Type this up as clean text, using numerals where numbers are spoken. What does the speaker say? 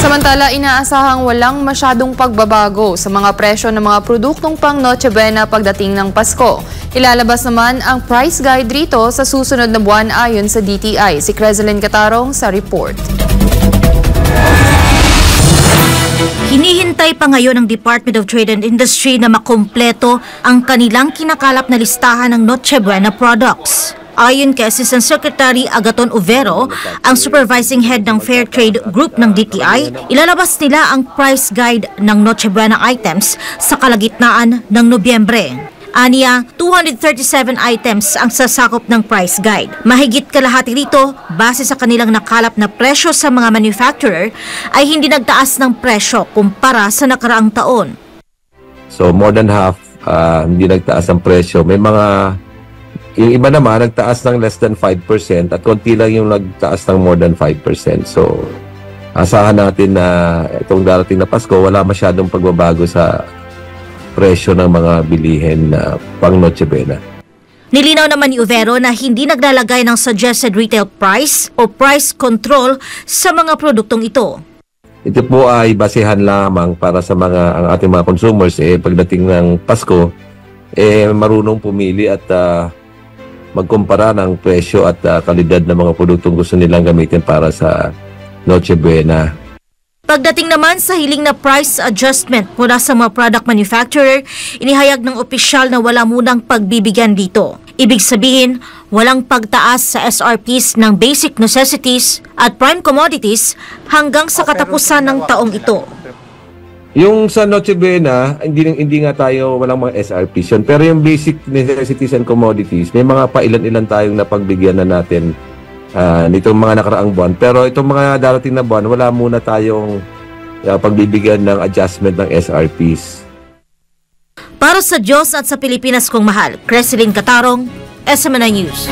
Samantala, inaasahang walang masyadong pagbabago sa mga presyo ng mga produktong pang Noche Buena pagdating ng Pasko. Ilalabas naman ang price guide rito sa susunod na buwan ayon sa DTI. Si Crezelyn Catarong sa report. Hinihintay pa ngayon ng Department of Trade and Industry na makumpleto ang kanilang kinakalap na listahan ng Noche Buena products. Ayon kay Assistant Secretary Agaton Overo, ang supervising head ng Fair Trade Group ng DTI, ilalabas nila ang price guide ng Noche Buena items sa kalagitnaan ng Nobyembre. Aniya, 237 items ang sasakop ng price guide. Mahigit kalahati rito, base sa kanilang nakalap na presyo sa mga manufacturer, ay hindi nagtaas ng presyo kumpara sa nakaraang taon. So more than half, hindi nagtaas ang presyo. May yung iba naman, nagtaas ng less than 5% at konti lang yung nagtaas ng more than 5%. So, asahan natin na itong darating na Pasko, wala masyadong pagbabago sa presyo ng mga bilihin na pang Noche Buena. Nilinaw naman ni Overo na hindi naglalagay ng suggested retail price o price control sa mga produktong ito. Ito po ay basehan lamang para sa ang ating mga consumers. Pagdating ng Pasko, marunong pumili at magkumpara ng presyo at kalidad ng mga produktong gusto nilang gamitin para sa Noche Buena. Pagdating naman sa hiling na price adjustment mula sa mga product manufacturer, inihayag ng opisyal na wala munang pagbibigyan dito. Ibig sabihin, walang pagtaas sa SRPs ng basic necessities at prime commodities hanggang sa katapusan ng taong ito. Yung sa Noche Buena, hindi nga tayo walang mga SRPs yun. Pero yung basic necessities and commodities, may mga pailan-ilan tayong napagbigyan na natin nitong mga nakaraang buwan. Pero itong mga darating na buwan, wala muna tayong pagbibigyan ng adjustment ng SRPs. Para sa Diyos at sa Pilipinas kong mahal, Crezelyn Catarong, SMNI News.